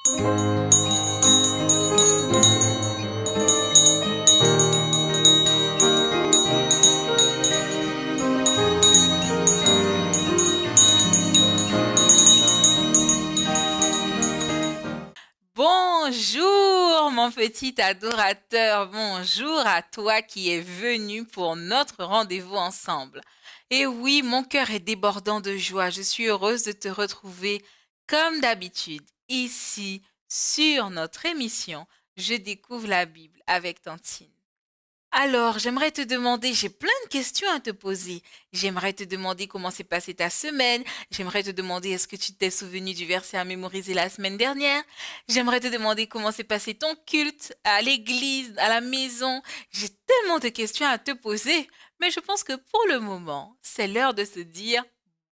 Bonjour mon petit adorateur, bonjour à toi qui es venu pour notre rendez-vous ensemble. Et oui, mon cœur est débordant de joie, je suis heureuse de te retrouver comme d'habitude ici sur notre émission Je découvre la Bible avec Tantine. Alors, j'aimerais te demander, j'ai plein de questions à te poser. J'aimerais te demander comment s'est passée ta semaine. J'aimerais te demander est-ce que tu t'es souvenu du verset à mémoriser la semaine dernière. J'aimerais te demander comment s'est passé ton culte à l'église, à la maison. J'ai tellement de questions à te poser, mais je pense que pour le moment, c'est l'heure de se dire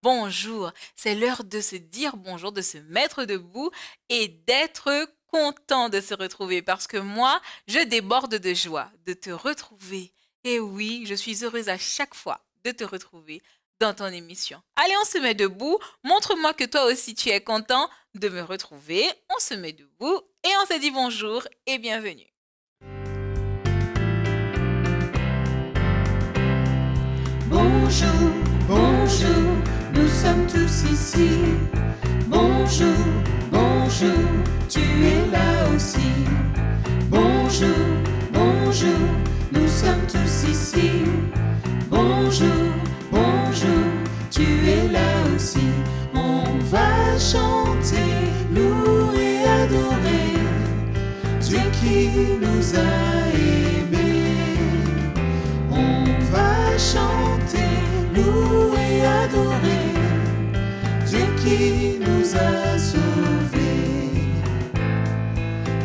bonjour. C'est l'heure de se dire bonjour, de se mettre debout et d'être content de se retrouver parce que moi, je déborde de joie de te retrouver. Et oui, je suis heureuse à chaque fois de te retrouver dans ton émission. Allez, on se met debout. Montre-moi que toi aussi tu es content de me retrouver. On se met debout et on se dit bonjour et bienvenue. Bonjour, bonjour, nous sommes tous ici. Bonjour, bonjour, tu es là aussi. Bonjour, bonjour, nous sommes tous ici. Bonjour, bonjour, tu es là aussi. On va chanter, louer, adorer Dieu qui nous a aimés. On va chanter, louer, adorer Dieu qui nous a sauvés.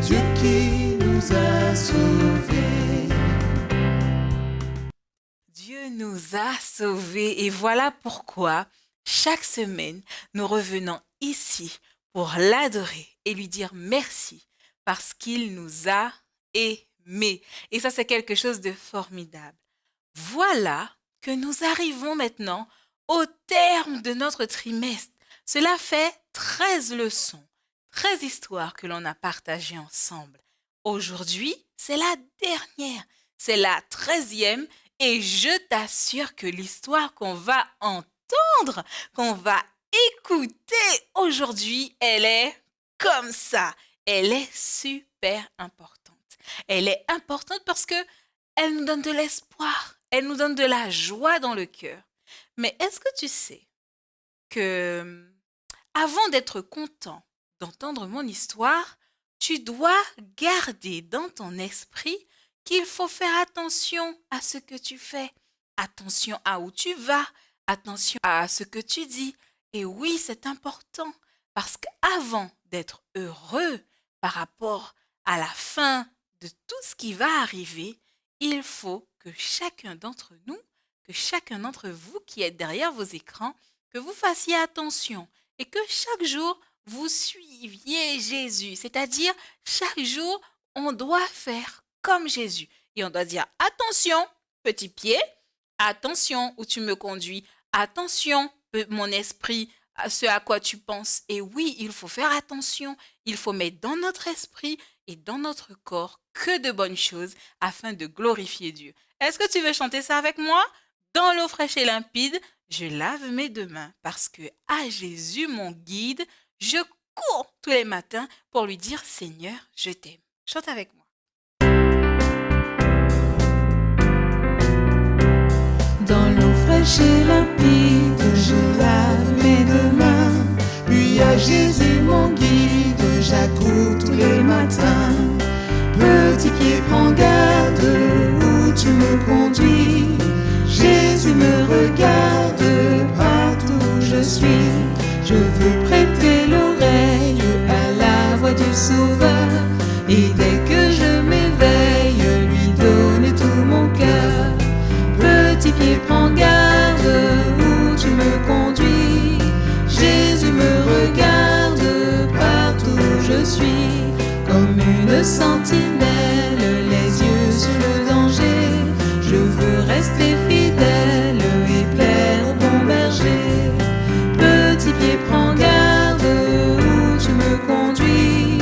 Dieu qui nous a sauvés. Dieu nous a sauvés et voilà pourquoi chaque semaine nous revenons ici pour l'adorer et lui dire merci parce qu'il nous a aimés. Et ça, c'est quelque chose de formidable. Voilà que nous arrivons maintenant au terme de notre trimestre. Cela fait 13 leçons, 13 histoires que l'on a partagées ensemble. Aujourd'hui, c'est la dernière, c'est la 13e et je t'assure que l'histoire qu'on va entendre, qu'on va écouter aujourd'hui, elle est comme ça. Elle est super importante. Elle est importante parce que elle nous donne de l'espoir, elle nous donne de la joie dans le cœur. Mais est-ce que tu sais que avant d'être content d'entendre mon histoire, tu dois garder dans ton esprit qu'il faut faire attention à ce que tu fais, attention à où tu vas, attention à ce que tu dis. Et oui, c'est important parce qu'avant d'être heureux par rapport à la fin de tout ce qui va arriver, il faut que chacun d'entre nous, que chacun d'entre vous qui êtes derrière vos écrans, que vous fassiez attention et que chaque jour, vous suiviez Jésus. C'est-à-dire, chaque jour, on doit faire comme Jésus. Et on doit dire, attention, petit pied, attention où tu me conduis, attention, mon esprit, à ce à quoi tu penses. Et oui, il faut faire attention. Il faut mettre dans notre esprit et dans notre corps que de bonnes choses afin de glorifier Dieu. Est-ce que tu veux chanter ça avec moi? Dans l'eau fraîche et limpide, je lave mes deux mains parce que à Jésus, mon guide, je cours tous les matins pour lui dire Seigneur, je t'aime. Chante avec moi. Dans l'eau fraîche et limpide, je lave mes deux mains. Puis à Jésus mon guide, j'accours tous les matins. Petit pied, prends garde où tu me conduis. Jésus me regarde partout où je suis. Je veux prêter l'oreille à la voix du Sauveur. Et dès que je m'éveille, lui donner tout mon cœur. Petit pied, prends garde où tu me conduis. Jésus me regarde partout où je suis. Comme une sentinelle, les yeux sur le danger. Je veux rester fidèle et plaire au bon berger. Petit pied, prends garde où tu me conduis.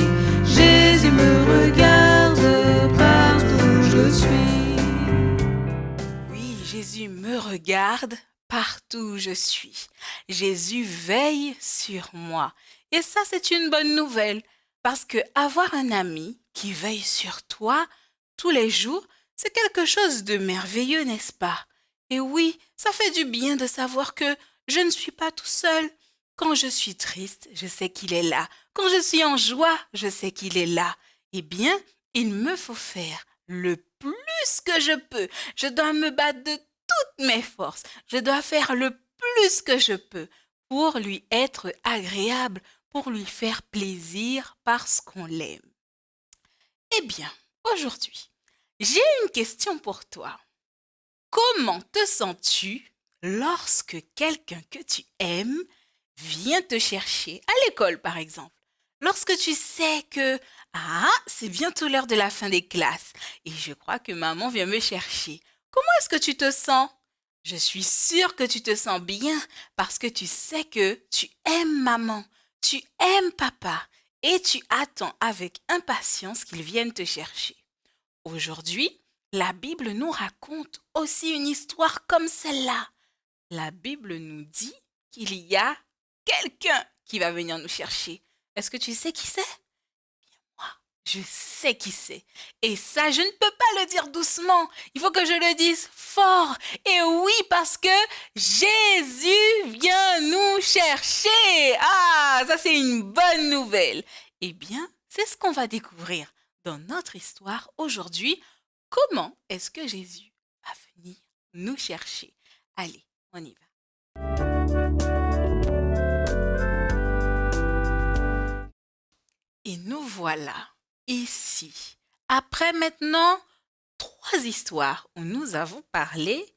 regarde partout où je suis. Jésus veille sur moi. Et ça, c'est une bonne nouvelle parce que avoir un ami qui veille sur toi tous les jours, c'est quelque chose de merveilleux, n'est-ce pas? Et oui, ça fait du bien de savoir que je ne suis pas tout seul. Quand je suis triste, je sais qu'il est là. Quand je suis en joie, je sais qu'il est là. Eh bien, il me faut faire le plus que je peux. Je dois me battre de toutes mes forces. Je dois faire le plus que je peux pour lui être agréable, pour lui faire plaisir parce qu'on l'aime. Eh bien, aujourd'hui, j'ai une question pour toi. Comment te sens-tu lorsque quelqu'un que tu aimes vient te chercher à l'école, par exemple? Lorsque tu sais que, c'est bientôt l'heure de la fin des classes et je crois que maman vient me chercher. Comment est-ce que tu te sens? Je suis sûre que tu te sens bien parce que tu sais que tu aimes maman, tu aimes papa et tu attends avec impatience qu'ils viennent te chercher. Aujourd'hui, la Bible nous raconte aussi une histoire comme celle-là. La Bible nous dit qu'il y a quelqu'un qui va venir nous chercher. Est-ce que tu sais qui c'est? Moi, je sais qui c'est. Et ça, je ne peux pas le dire doucement. Il faut que je le dise fort. Et oui, parce que Jésus vient nous chercher. Ah, ça c'est une bonne nouvelle. Eh bien, c'est ce qu'on va découvrir dans notre histoire aujourd'hui. Comment est-ce que Jésus va venir nous chercher? Allez, on y va. Et nous voilà ici. Après maintenant 3 histoires où nous avons parlé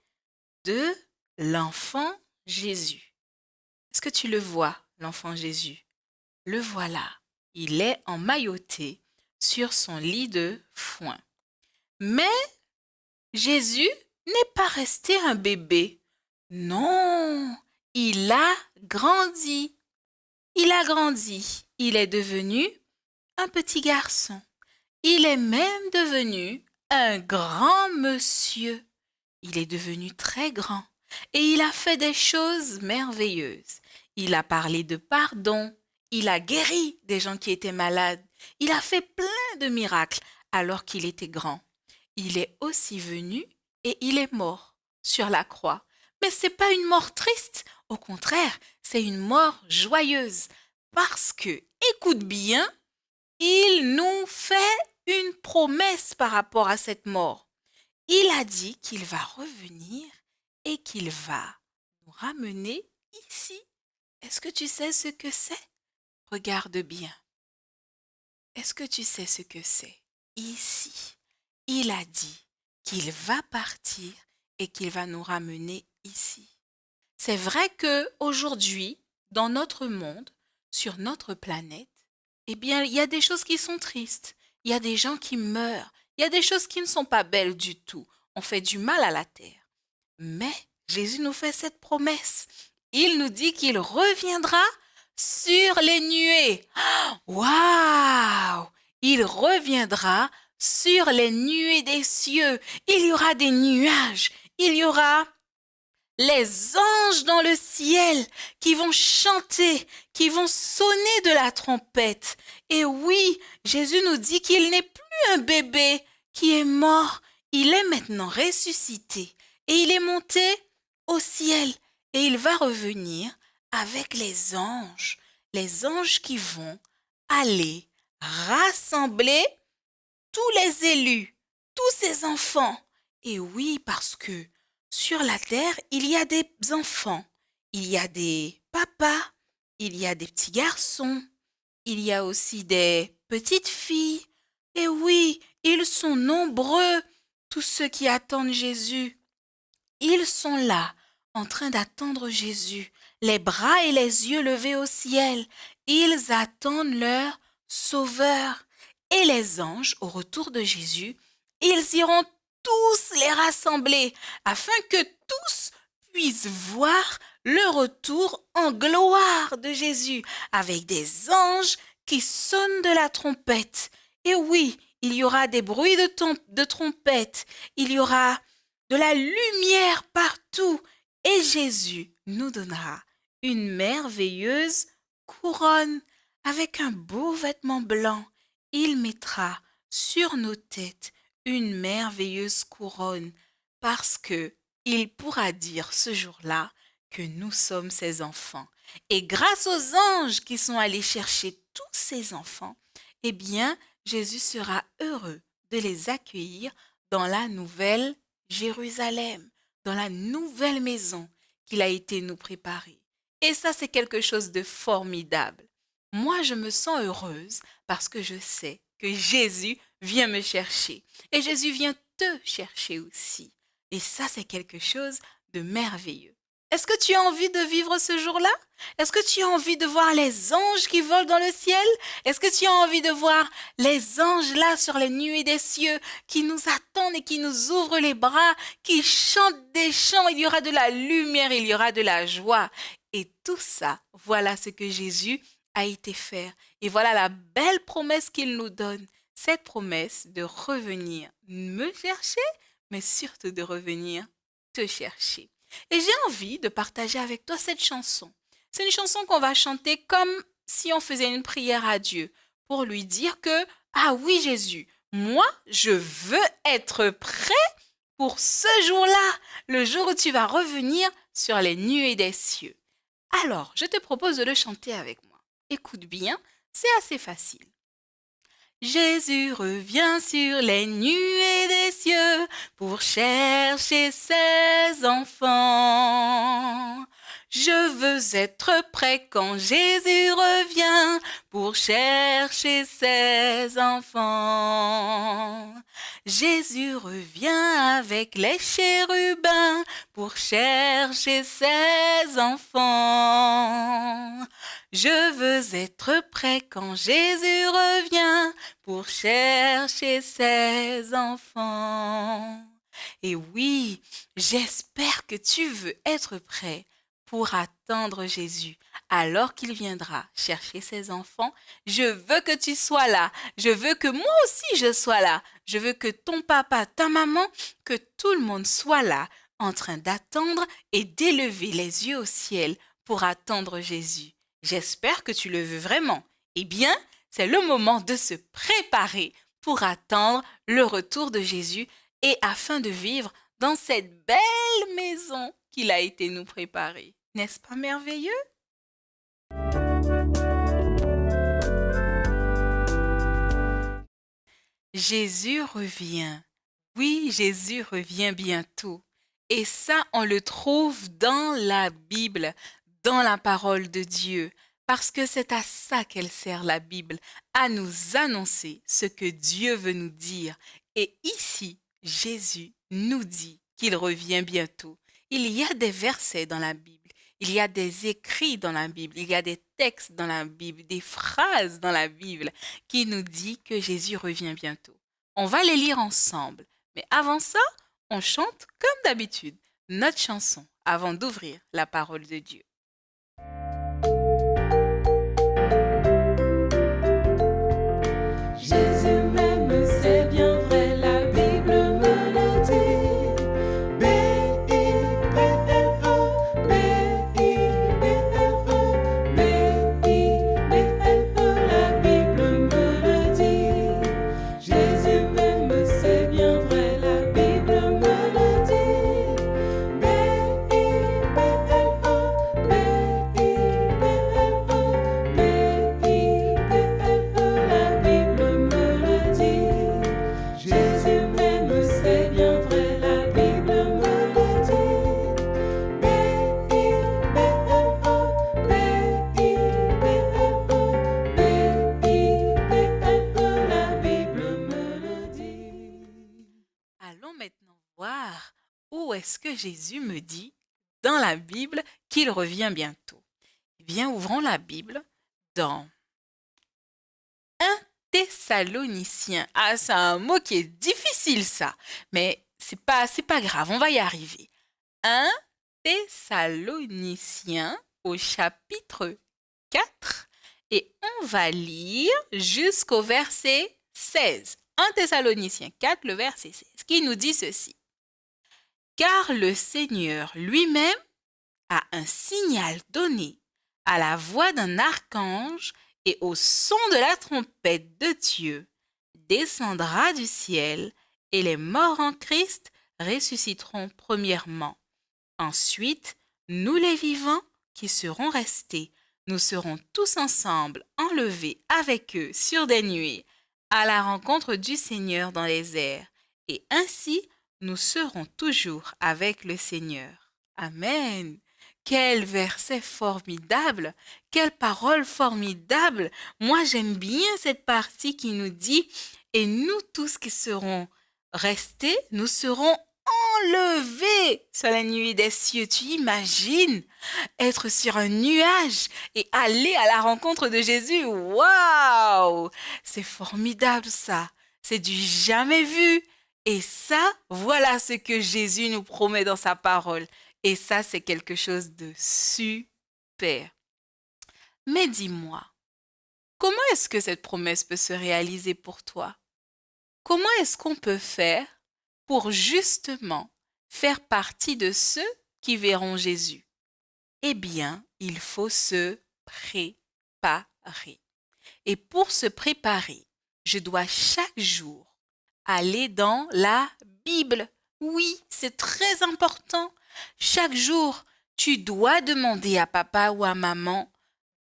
de l'enfant Jésus. Est-ce que tu le vois, l'enfant Jésus? Le voilà. Il est emmailloté sur son lit de foin. Mais Jésus n'est pas resté un bébé. Non, il a grandi. Il a grandi. Il est devenu un petit garçon. Il est même devenu un grand monsieur. Il est devenu très grand et il a fait des choses merveilleuses. Il a parlé de pardon. Il a guéri des gens qui étaient malades. Il a fait plein de miracles alors qu'il était grand. Il est aussi venu et il est mort sur la croix. Mais ce n'est pas une mort triste. Au contraire, c'est une mort joyeuse. Parce que, écoute bien, il nous fait une promesse par rapport à cette mort. Il a dit qu'il va revenir et qu'il va nous ramener ici. Est-ce que tu sais ce que c'est? Regarde bien. Est-ce que tu sais ce que c'est? Ici, il a dit qu'il va partir et qu'il va nous ramener ici. C'est vrai que aujourd'hui, dans notre monde, sur notre planète, eh bien, il y a des choses qui sont tristes. Il y a des gens qui meurent. Il y a des choses qui ne sont pas belles du tout. On fait du mal à la terre. Mais Jésus nous fait cette promesse. Il nous dit qu'il reviendra sur les nuées. Waouh! Il reviendra sur les nuées des cieux. Il y aura des nuages. Il y aura les anges dans le ciel qui vont chanter, qui vont sonner de la trompette. Et oui, Jésus nous dit qu'il n'est plus un bébé qui est mort. Il est maintenant ressuscité et il est monté au ciel et il va revenir avec les anges qui vont aller rassembler tous les élus, tous ces enfants. Et oui, parce que sur la terre, il y a des enfants, il y a des papas, il y a des petits garçons, il y a aussi des petites filles. Et oui, ils sont nombreux, tous ceux qui attendent Jésus. Ils sont là, en train d'attendre Jésus, les bras et les yeux levés au ciel. Ils attendent leur Sauveur. Et les anges, au retour de Jésus, ils iront tous les rassembler afin que tous puissent voir le retour en gloire de Jésus avec des anges qui sonnent de la trompette. Et oui, il y aura des bruits de trompette, il y aura de la lumière partout et Jésus nous donnera une merveilleuse couronne avec un beau vêtement blanc. Il mettra sur nos têtes une merveilleuse couronne parce que il pourra dire ce jour-là que nous sommes ses enfants. Et grâce aux anges qui sont allés chercher tous ces enfants, eh bien, Jésus sera heureux de les accueillir dans la nouvelle Jérusalem, dans la nouvelle maison qu'il a été nous préparer. Et ça, c'est quelque chose de formidable. Moi, je me sens heureuse parce que je sais que Jésus vient me chercher. Et Jésus vient te chercher aussi. Et ça, c'est quelque chose de merveilleux. Est-ce que tu as envie de vivre ce jour-là? Est-ce que tu as envie de voir les anges qui volent dans le ciel? Est-ce que tu as envie de voir les anges là sur les nuées des cieux qui nous attendent et qui nous ouvrent les bras, qui chantent des chants? Il y aura de la lumière, il y aura de la joie. Et tout ça, voilà ce que Jésus a été faire. Et voilà la belle promesse qu'il nous donne. Cette promesse de revenir me chercher, mais surtout de revenir te chercher. Et j'ai envie de partager avec toi cette chanson. C'est une chanson qu'on va chanter comme si on faisait une prière à Dieu pour lui dire que, ah oui Jésus, moi je veux être prêt pour ce jour-là, le jour où tu vas revenir sur les nuées des cieux. Alors, je te propose de le chanter avec moi. Écoute bien, c'est assez facile. Jésus revient sur les nuées des cieux pour chercher ses enfants. Je veux être prêt quand Jésus revient pour chercher ses enfants. Jésus revient avec les chérubins pour chercher ses enfants. Je veux être prêt quand Jésus revient pour chercher ses enfants. Et oui, j'espère que tu veux être prêt pour attendre Jésus alors qu'il viendra chercher ses enfants. Je veux que tu sois là. Je veux que moi aussi je sois là. Je veux que ton papa, ta maman, que tout le monde soit là en train d'attendre et d'élever les yeux au ciel pour attendre Jésus. J'espère que tu le veux vraiment. Eh bien, c'est le moment de se préparer pour attendre le retour de Jésus et afin de vivre dans cette belle maison qu'il a été nous préparer. N'est-ce pas merveilleux? Jésus revient. Oui, Jésus revient bientôt. Et ça, on le trouve dans la Bible, dans la parole de Dieu. Parce que c'est à ça qu'elle sert la Bible, à nous annoncer ce que Dieu veut nous dire. Et ici, Jésus nous dit qu'il revient bientôt. Il y a des versets dans la Bible, il y a des écrits dans la Bible, il y a des textes dans la Bible, des phrases dans la Bible qui nous disent que Jésus revient bientôt. On va les lire ensemble, mais avant ça, on chante comme d'habitude notre chanson avant d'ouvrir la parole de Dieu. Jésus m'aime, c'est bien vrai, la Bible me le dit. B-I-B-L-E, B-I-B-L-E, B-I-B-L-E, la Bible me le dit. Jésus m'aime, c'est bien vrai, la Bible me le dit. B-I-B-L-E, B-I-B-L-E, la Bible me le dit. Jésus m'aime, c'est bien vrai, la Bible me le dit. B-I-B-L-E, B-I-B-L-E, la Bible me le dit. Allons maintenant voir où est-ce que Jésus me dit dans la Bible qu'il revient bientôt. Eh bien, ouvrons la Bible dans 1 Thessaloniciens. Ah, c'est un mot qui est difficile ça, mais c'est pas grave, on va y arriver. 1 Thessaloniciens au chapitre 4 et on va lire jusqu'au verset 16. 1 Thessaloniciens 4, le verset 16, qui nous dit ceci. Car le Seigneur lui-même a un signal donné à la voix d'un archange et au son de la trompette de Dieu, descendra du ciel et les morts en Christ ressusciteront premièrement. Ensuite, nous les vivants qui serons restés, nous serons tous ensemble enlevés avec eux sur des nuées à la rencontre du Seigneur dans les airs. Et ainsi, nous serons toujours avec le Seigneur. Amen. Quel verset formidable, quelle parole formidable. Moi, j'aime bien cette partie qui nous dit, et nous tous qui serons restés, nous serons enlevés sur la nuée des cieux. Tu imagines être sur un nuage et aller à la rencontre de Jésus. Waouh! C'est formidable ça. C'est du jamais vu. Et ça, voilà ce que Jésus nous promet dans sa parole. Et ça, c'est quelque chose de super. Mais dis-moi, comment est-ce que cette promesse peut se réaliser pour toi? Comment est-ce qu'on peut faire pour justement faire partie de ceux qui verront Jésus? Eh bien, il faut se préparer. Et pour se préparer, je dois chaque jour aller dans la Bible. Oui, c'est très important. Chaque jour, tu dois demander à papa ou à maman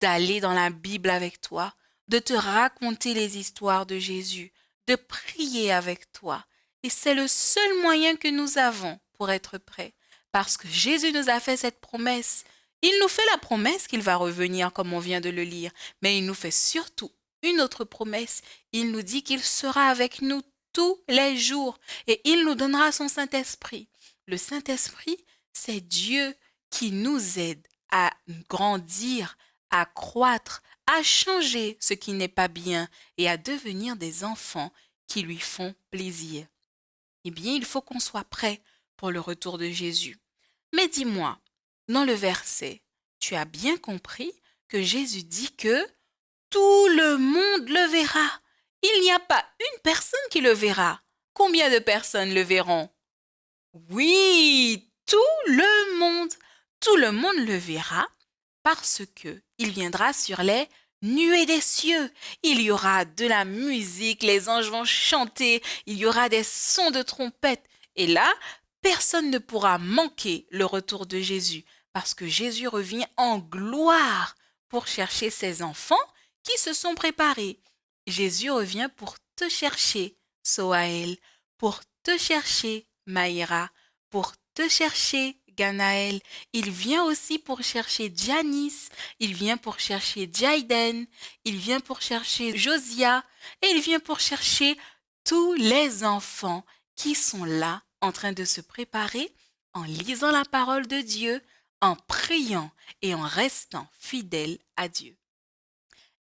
d'aller dans la Bible avec toi, de te raconter les histoires de Jésus, de prier avec toi. Et c'est le seul moyen que nous avons pour être prêts. Parce que Jésus nous a fait cette promesse. Il nous fait la promesse qu'il va revenir comme on vient de le lire. Mais il nous fait surtout une autre promesse. Il nous dit qu'il sera avec nous tous les jours et il nous donnera son Saint-Esprit. Le Saint-Esprit, c'est Dieu qui nous aide à grandir, à croître, à changer ce qui n'est pas bien et à devenir des enfants qui lui font plaisir. Eh bien, il faut qu'on soit prêt pour le retour de Jésus. Mais dis-moi, dans le verset, tu as bien compris que Jésus dit que tout le monde le verra. Il n'y a pas une personne qui le verra. Combien de personnes le verront? Oui, tout le monde. Tout le monde le verra parce que il viendra sur les nuées des cieux. Il y aura de la musique, les anges vont chanter, il y aura des sons de trompette. Et là, personne ne pourra manquer le retour de Jésus parce que Jésus revient en gloire pour chercher ses enfants qui se sont préparés. Jésus revient pour te chercher, Soaël, pour te chercher, Maïra, pour te chercher, Ganaël. Il vient aussi pour chercher Janice, il vient pour chercher Jaiden, il vient pour chercher Josia, et il vient pour chercher tous les enfants qui sont là en train de se préparer en lisant la parole de Dieu, en priant et en restant fidèles à Dieu.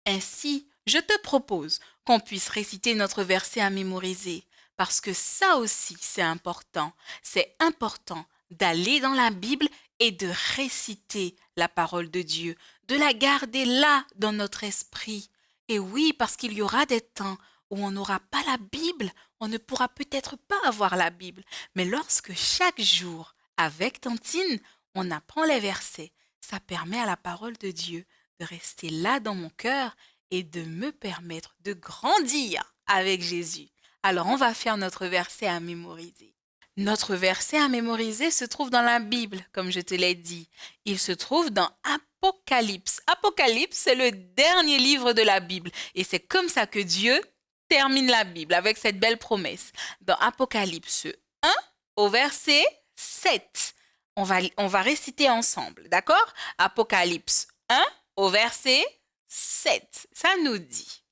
Ainsi, je te propose qu'on puisse réciter notre verset à mémoriser, parce que ça aussi c'est important. C'est important d'aller dans la Bible et de réciter la parole de Dieu, de la garder là dans notre esprit. Et oui, parce qu'il y aura des temps où on n'aura pas la Bible, on ne pourra peut-être pas avoir la Bible. Mais lorsque chaque jour, avec Tantine, on apprend les versets, ça permet à la parole de Dieu de rester là dans mon cœur et de me permettre de grandir avec Jésus. Alors, on va faire notre verset à mémoriser. Notre verset à mémoriser se trouve dans la Bible, comme je te l'ai dit. Il se trouve dans Apocalypse. Apocalypse, c'est le dernier livre de la Bible. Et c'est comme ça que Dieu termine la Bible, avec cette belle promesse. Dans Apocalypse 1, au verset 7. On va réciter ensemble, d'accord? Apocalypse 1, au verset 7. Ça nous dit,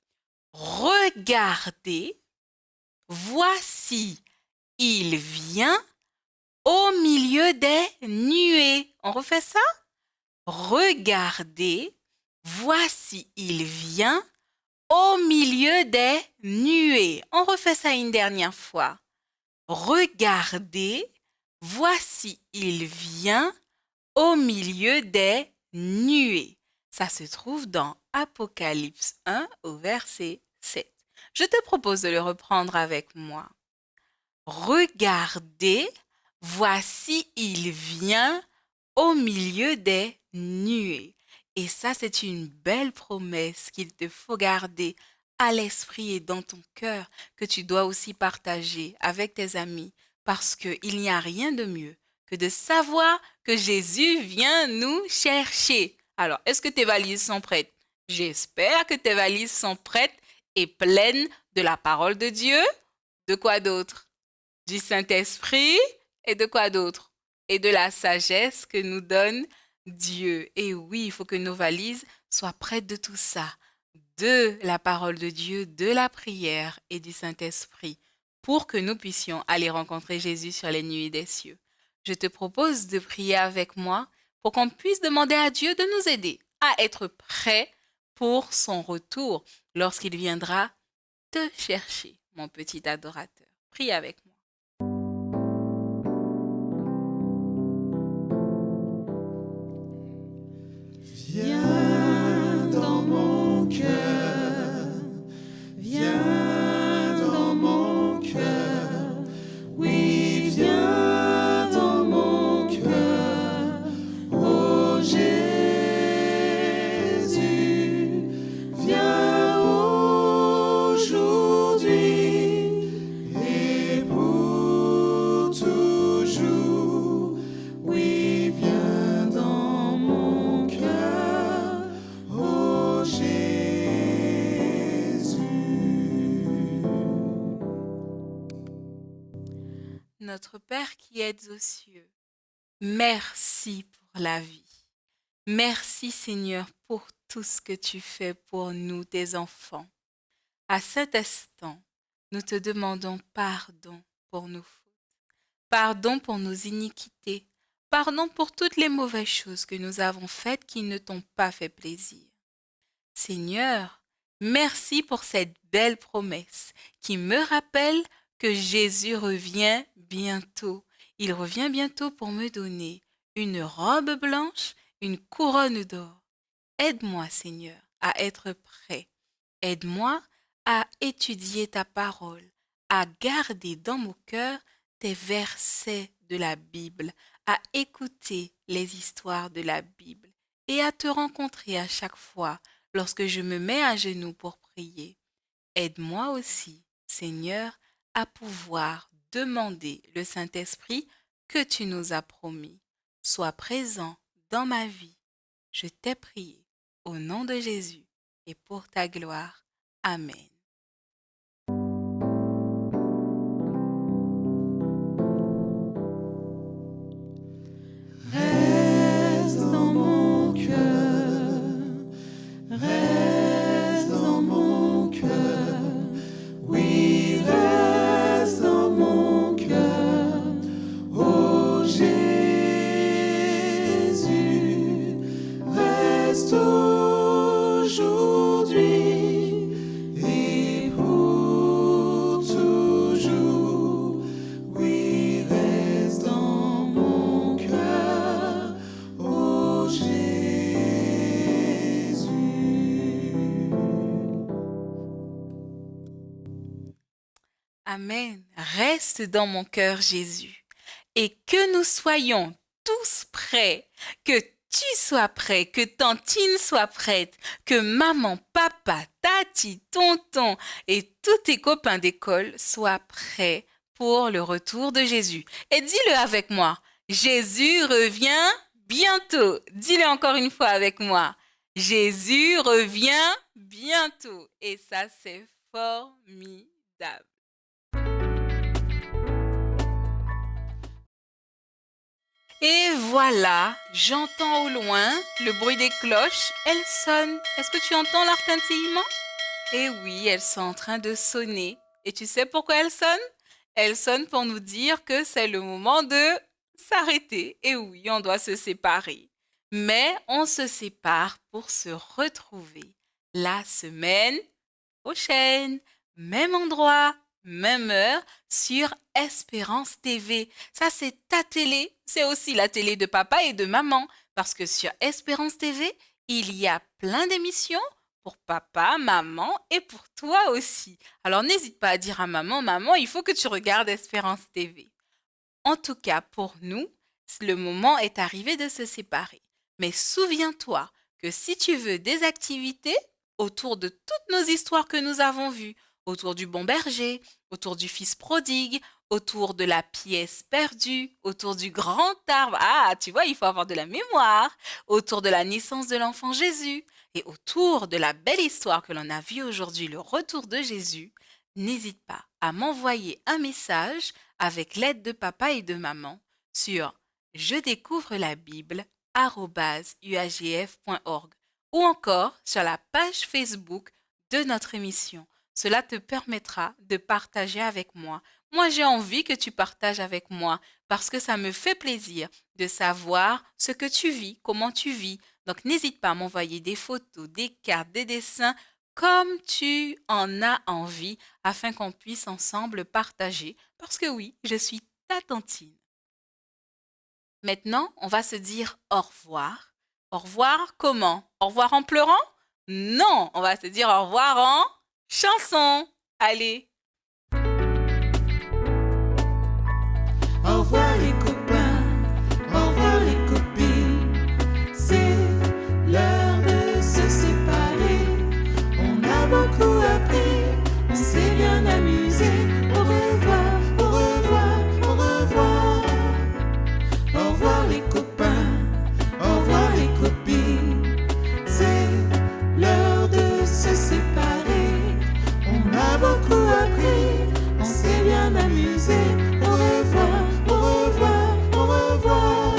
regardez, voici, il vient au milieu des nuées. On refait ça? Regardez, voici, il vient au milieu des nuées. On refait ça une dernière fois. Regardez, voici, il vient au milieu des nuées. Ça se trouve dans Apocalypse 1 au verset 7. Je te propose de le reprendre avec moi. Regardez, Voici, il vient au milieu des nuées. Et ça, c'est une belle promesse qu'il te faut garder à l'esprit et dans ton cœur, que tu dois aussi partager avec tes amis, parce qu'il n'y a rien de mieux que de savoir que Jésus vient nous chercher. Alors, est-ce que tes valises sont prêtes? J'espère que tes valises sont prêtes et pleines de la parole de Dieu. De quoi d'autre? Du Saint-Esprit et de quoi d'autre? Et de la sagesse que nous donne Dieu. Et oui, il faut que nos valises soient prêtes de tout ça, de la parole de Dieu, de la prière et du Saint-Esprit, pour que nous puissions aller rencontrer Jésus sur les nuées des cieux. Je te propose de prier avec moi pour qu'on puisse demander à Dieu de nous aider à être prêts pour son retour lorsqu'il viendra te chercher, mon petit adorateur. Prie avec moi. Viens dans mon cœur, viens dans mon cœur, oui, viens dans mon cœur, oh Jésus, viens aujourd'hui et pour toujours, oui, viens dans mon cœur, oh Jésus. Notre Père qui êtes aux cieux, merci pour la vie. Merci Seigneur pour tout ce que tu fais pour nous, tes enfants. À cet instant, nous te demandons pardon pour nos fautes, pardon pour nos iniquités, pardon pour toutes les mauvaises choses que nous avons faites qui ne t'ont pas fait plaisir. Seigneur, merci pour cette belle promesse qui me rappelle que Jésus revient bientôt. Il revient bientôt pour me donner une robe blanche, une couronne d'or. Aide-moi, Seigneur, à être prêt. Aide-moi à étudier ta parole, à garder dans mon cœur tes versets de la Bible, à écouter les histoires de la Bible et à te rencontrer à chaque fois lorsque je me mets à genoux pour prier. Aide-moi aussi, Seigneur, à pouvoir demander le Saint-Esprit que tu nous as promis. Sois présent dans ma vie. Je t'ai prié au nom de Jésus et pour ta gloire. Amen. Reste dans mon cœur, reste dans mon cœur, oui, reste dans mon cœur, oh Jésus, reste aujourd'hui et pour toujours, oui, reste dans mon cœur, oh Jésus. Amen. Reste dans mon cœur, Jésus. Et que nous soyons tous prêts, que tu sois prêt, que Tantine soit prête, que maman, papa, tati, tonton et tous tes copains d'école soient prêts pour le retour de Jésus. Et dis-le avec moi. Jésus revient bientôt. Dis-le encore une fois avec moi. Jésus revient bientôt. Et ça, c'est formidable. Et voilà, j'entends au loin le bruit des cloches. Elles sonnent. Est-ce que tu entends leur tintillement? Eh oui, elles sont en train de sonner. Et tu sais pourquoi elles sonnent? Elles sonnent pour nous dire que c'est le moment de s'arrêter. Et oui, on doit se séparer. Mais on se sépare pour se retrouver la semaine prochaine. Même endroit, même heure sur Espérance TV. Ça, c'est ta télé. C'est aussi la télé de papa et de maman. Parce que sur Espérance TV, il y a plein d'émissions pour papa, maman et pour toi aussi. Alors, n'hésite pas à dire à maman, maman, il faut que tu regardes Espérance TV. En tout cas, pour nous, le moment est arrivé de se séparer. Mais souviens-toi que si tu veux des activités autour de toutes nos histoires que nous avons vues, autour du bon berger, autour du fils prodigue, autour de la pièce perdue, autour du grand arbre, ah, tu vois, il faut avoir de la mémoire, autour de la naissance de l'enfant Jésus et autour de la belle histoire que l'on a vue aujourd'hui, le retour de Jésus, n'hésite pas à m'envoyer un message avec l'aide de papa et de maman sur je découvre la Bible @uagf.org ou encore sur la page Facebook de notre émission. Cela te permettra de partager avec moi. Moi, j'ai envie que tu partages avec moi parce que ça me fait plaisir de savoir ce que tu vis, comment tu vis. Donc, n'hésite pas à m'envoyer des photos, des cartes, des dessins comme tu en as envie afin qu'on puisse ensemble partager. Parce que oui, je suis ta tantine. Maintenant, on va se dire au revoir. Au revoir comment? Au revoir en pleurant? Non, on va se dire au revoir en chanson. Allez. Au revoir les copains, au revoir les copines. C'est l'heure de se séparer. On a beaucoup appris, on s'est bien amusé. Au revoir, au revoir, au revoir. Au revoir les copains, au revoir les copines. C'est l'heure de se séparer. On a beaucoup appris, on s'est bien amusé. Au revoir, au revoir, au revoir.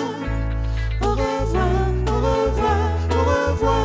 Au revoir, au revoir, au revoir.